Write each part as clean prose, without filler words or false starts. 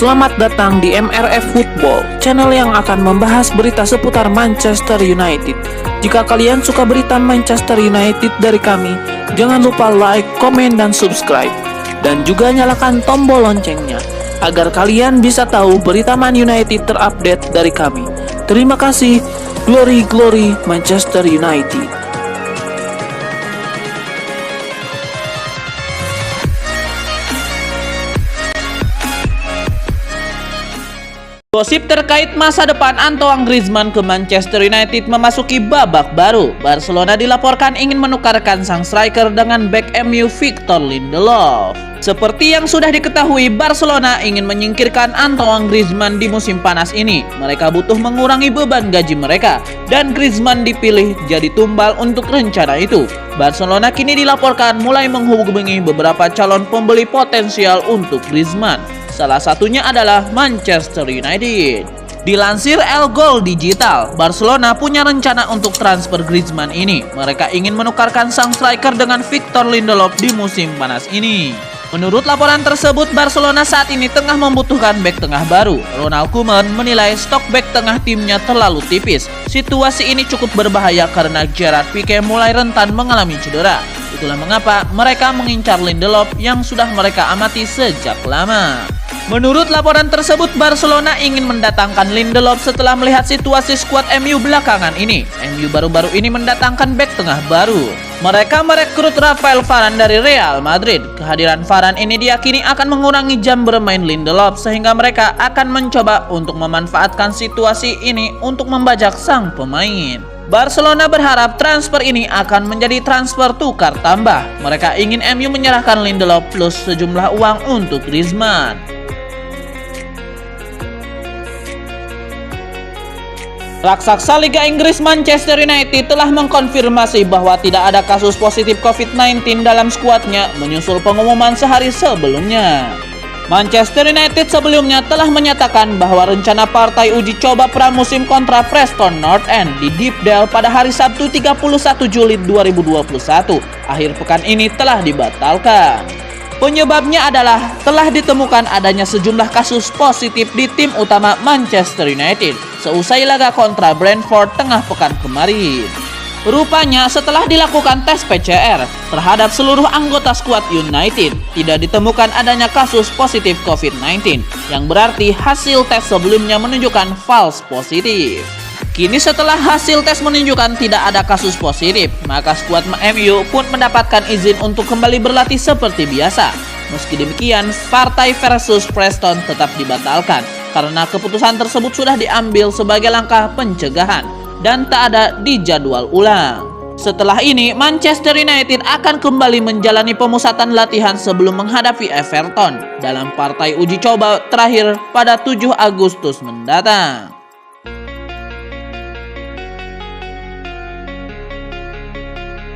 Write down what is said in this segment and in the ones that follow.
Selamat datang di MRF Football, channel yang akan membahas berita seputar Manchester United. Jika kalian suka berita Manchester United dari kami, jangan lupa like, komen, dan subscribe. Dan juga nyalakan tombol loncengnya, agar kalian bisa tahu berita Man United terupdate dari kami. Terima kasih, Glory Glory Manchester United. Gosip terkait masa depan Antoine Griezmann ke Manchester United memasuki babak baru. Barcelona dilaporkan ingin menukarkan sang striker dengan bek MU Victor Lindelof. Seperti yang sudah diketahui, Barcelona ingin menyingkirkan Antoine Griezmann di musim panas ini. Mereka butuh mengurangi beban gaji mereka, dan Griezmann dipilih jadi tumbal untuk rencana itu. Barcelona kini dilaporkan mulai menghubungi beberapa calon pembeli potensial untuk Griezmann. Salah satunya adalah Manchester United. Dilansir El Gol Digital, Barcelona punya rencana untuk transfer Griezmann ini. Mereka ingin menukarkan sang striker dengan Victor Lindelof di musim panas ini. Menurut laporan tersebut, Barcelona saat ini tengah membutuhkan bek tengah baru. Ronald Koeman menilai stok bek tengah timnya terlalu tipis. Situasi ini cukup berbahaya karena Gerard Pique mulai rentan mengalami cedera. Itulah mengapa mereka mengincar Lindelof yang sudah mereka amati sejak lama. Menurut laporan tersebut, Barcelona ingin mendatangkan Lindelof setelah melihat situasi skuad MU belakangan ini. MU baru-baru ini mendatangkan bek tengah baru. Mereka merekrut Rafael Varane dari Real Madrid. Kehadiran Varane ini diyakini akan mengurangi jam bermain Lindelof, sehingga mereka akan mencoba untuk memanfaatkan situasi ini untuk membajak sang pemain. Barcelona berharap transfer ini akan menjadi transfer tukar tambah. Mereka ingin MU menyerahkan Lindelof plus sejumlah uang untuk Griezmann. Raksasa Liga Inggris Manchester United telah mengkonfirmasi bahwa tidak ada kasus positif COVID-19 dalam skuadnya menyusul pengumuman sehari sebelumnya. Manchester United sebelumnya telah menyatakan bahwa rencana partai uji coba pramusim kontra Preston North End di Deepdale pada hari Sabtu 31 Juli 2021 akhir pekan ini telah dibatalkan. Penyebabnya adalah telah ditemukan adanya sejumlah kasus positif di tim utama Manchester United seusai laga kontra Brentford tengah pekan kemarin. Rupanya setelah dilakukan tes PCR terhadap seluruh anggota skuad United, tidak ditemukan adanya kasus positif COVID-19, yang berarti hasil tes sebelumnya menunjukkan false positif. Kini setelah hasil tes menunjukkan tidak ada kasus positif, maka skuad MU pun mendapatkan izin untuk kembali berlatih seperti biasa. Meski demikian, partai versus Preston tetap dibatalkan karena keputusan tersebut sudah diambil sebagai langkah pencegahan dan tak ada di jadwal ulang. Setelah ini, Manchester United akan kembali menjalani pemusatan latihan sebelum menghadapi Everton dalam partai uji coba terakhir pada 7 Agustus mendatang.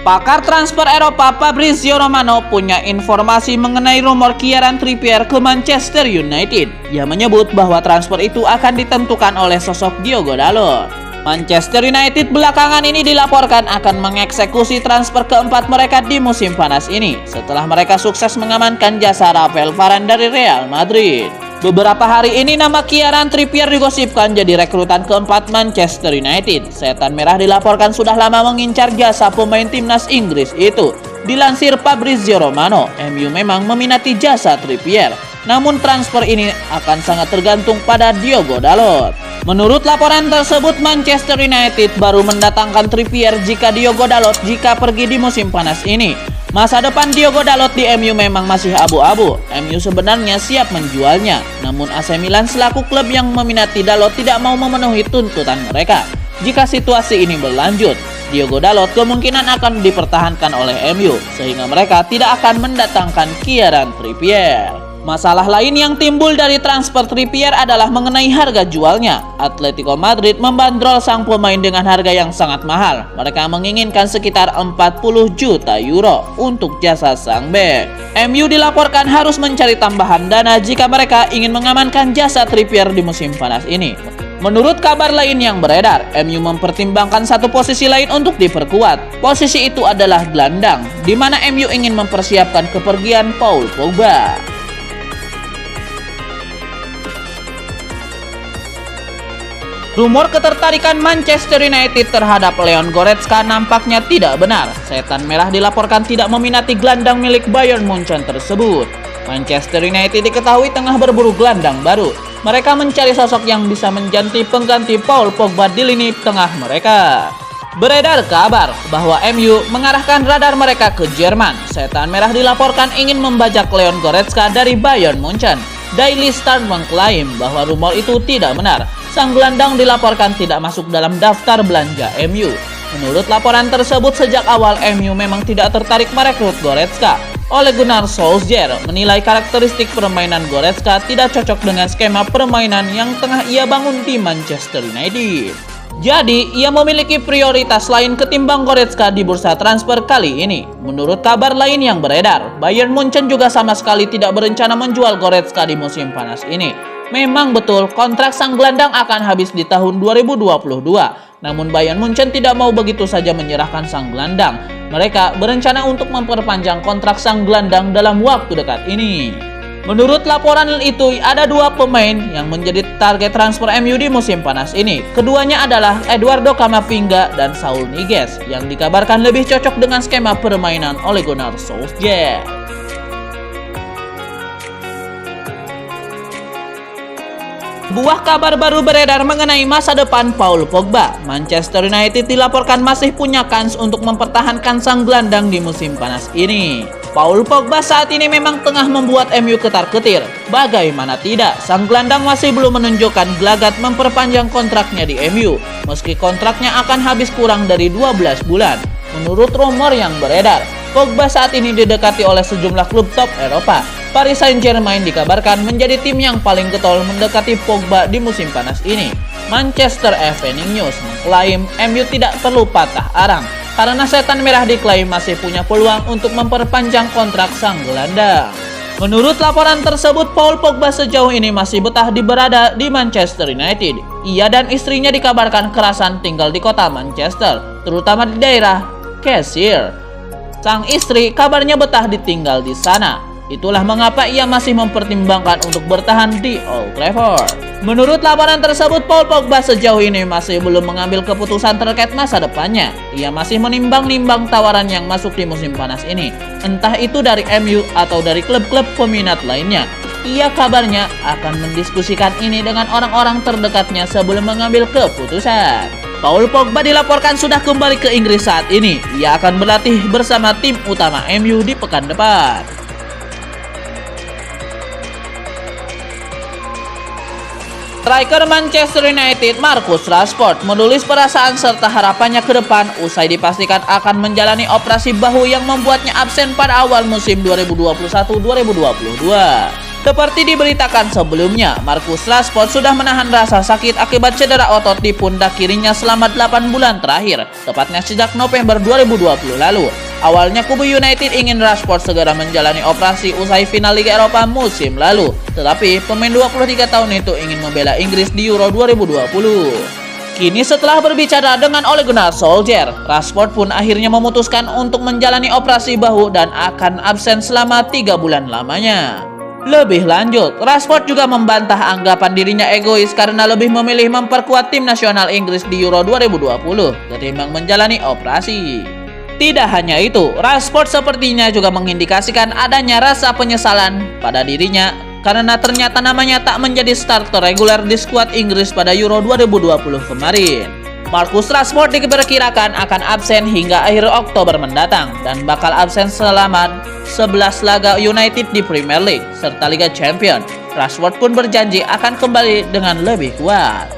Pakar transfer Eropa Fabrizio Romano punya informasi mengenai rumor Kieran Trippier ke Manchester United. Ia menyebut bahwa transfer itu akan ditentukan oleh sosok Diogo Dalot. Manchester United belakangan ini dilaporkan akan mengeksekusi transfer keempat mereka di musim panas ini setelah mereka sukses mengamankan jasa Rafael Varane dari Real Madrid. Beberapa hari ini nama Kieran Trippier digosipkan jadi rekrutan keempat Manchester United. Setan Merah dilaporkan sudah lama mengincar jasa pemain timnas Inggris itu. Dilansir Fabrizio Romano, MU memang meminati jasa Trippier, namun transfer ini akan sangat tergantung pada Diogo Dalot. Menurut laporan tersebut, Manchester United baru mendatangkan Trippier jika Diogo Dalot pergi di musim panas ini. Masa depan Diogo Dalot di MU memang masih abu-abu. MU sebenarnya siap menjualnya, namun AC Milan selaku klub yang meminati Dalot tidak mau memenuhi tuntutan mereka. Jika situasi ini berlanjut, Diogo Dalot kemungkinan akan dipertahankan oleh MU, sehingga mereka tidak akan mendatangkan Kieran Trippier. Masalah lain yang timbul dari transfer Trippier adalah mengenai harga jualnya. Atletico Madrid membandrol sang pemain dengan harga yang sangat mahal. Mereka menginginkan sekitar 40 juta euro untuk jasa sang bek. MU dilaporkan harus mencari tambahan dana jika mereka ingin mengamankan jasa Trippier di musim panas ini. Menurut kabar lain yang beredar, MU mempertimbangkan satu posisi lain untuk diperkuat. Posisi itu adalah gelandang, di mana MU ingin mempersiapkan kepergian Paul Pogba. Rumor ketertarikan Manchester United terhadap Leon Goretzka nampaknya tidak benar. Setan Merah dilaporkan tidak meminati gelandang milik Bayern Munchen tersebut. Manchester United diketahui tengah berburu gelandang baru. Mereka mencari sosok yang bisa menjadi pengganti Paul Pogba di lini tengah mereka. Beredar kabar bahwa MU mengarahkan radar mereka ke Jerman. Setan Merah dilaporkan ingin membajak Leon Goretzka dari Bayern Munchen. Daily Star mengklaim bahwa rumor itu tidak benar. Sang gelandang dilaporkan tidak masuk dalam daftar belanja MU. Menurut laporan tersebut, sejak awal MU memang tidak tertarik merekrut Goretzka. Ole Gunnar Solskjaer menilai karakteristik permainan Goretzka tidak cocok dengan skema permainan yang tengah ia bangun di Manchester United. Jadi, ia memiliki prioritas lain ketimbang Goretzka di bursa transfer kali ini. Menurut kabar lain yang beredar, Bayern Munchen juga sama sekali tidak berencana menjual Goretzka di musim panas ini. Memang betul, kontrak sang gelandang akan habis di tahun 2022. Namun Bayern Munchen tidak mau begitu saja menyerahkan sang gelandang. Mereka berencana untuk memperpanjang kontrak sang gelandang dalam waktu dekat ini. Menurut laporan itu, ada dua pemain yang menjadi target transfer MU di musim panas ini. Keduanya adalah Eduardo Camavinga dan Saul Niguez, yang dikabarkan lebih cocok dengan skema permainan Ole Gunnar Solskjaer. Buah kabar baru beredar mengenai masa depan Paul Pogba. Manchester United dilaporkan masih punya kans untuk mempertahankan sang gelandang di musim panas ini. Paul Pogba saat ini memang tengah membuat MU ketar-ketir. Bagaimana tidak, sang gelandang masih belum menunjukkan gelagat memperpanjang kontraknya di MU, meski kontraknya akan habis kurang dari 12 bulan. Menurut rumor yang beredar, Pogba saat ini didekati oleh sejumlah klub top Eropa. Paris Saint-Germain dikabarkan menjadi tim yang paling getol mendekati Pogba di musim panas ini. Manchester Evening News mengklaim MU tidak perlu patah arang karena Setan Merah diklaim masih punya peluang untuk memperpanjang kontrak sang gelandang. Menurut laporan tersebut, Paul Pogba sejauh ini masih betah berada di Manchester United. Ia dan istrinya dikabarkan kerasan tinggal di kota Manchester, terutama di daerah Cheshire. Sang istri kabarnya betah ditinggal di sana. Itulah mengapa ia masih mempertimbangkan untuk bertahan di Old Trafford. Menurut laporan tersebut, Paul Pogba sejauh ini masih belum mengambil keputusan terkait masa depannya. Ia masih menimbang-nimbang tawaran yang masuk di musim panas ini, entah itu dari MU atau dari klub-klub peminat lainnya. Ia kabarnya akan mendiskusikan ini dengan orang-orang terdekatnya sebelum mengambil keputusan. Paul Pogba dilaporkan sudah kembali ke Inggris saat ini. Ia akan berlatih bersama tim utama MU di pekan depan. Striker Manchester United Marcus Rashford menulis perasaan serta harapannya ke depan usai dipastikan akan menjalani operasi bahu yang membuatnya absen pada awal musim 2021-2022. Seperti diberitakan sebelumnya, Marcus Rashford sudah menahan rasa sakit akibat cedera otot di pundak kirinya selama 8 bulan terakhir, tepatnya sejak November 2020 lalu. Awalnya kubu United ingin Rashford segera menjalani operasi usai final Liga Eropa musim lalu, tetapi pemain 23 tahun itu ingin membela Inggris di Euro 2020. Kini setelah berbicara dengan Ole Gunnar Solskjaer, Rashford pun akhirnya memutuskan untuk menjalani operasi bahu dan akan absen selama 3 bulan lamanya. Lebih lanjut, Rashford juga membantah anggapan dirinya egois karena lebih memilih memperkuat tim nasional Inggris di Euro 2020 ketimbang menjalani operasi. Tidak hanya itu, Rashford sepertinya juga mengindikasikan adanya rasa penyesalan pada dirinya karena ternyata namanya tak menjadi starter reguler di skuad Inggris pada Euro 2020 kemarin. Marcus Rashford diperkirakan akan absen hingga akhir Oktober mendatang dan bakal absen selama 11 laga United di Premier League serta Liga Champions. Rashford pun berjanji akan kembali dengan lebih kuat.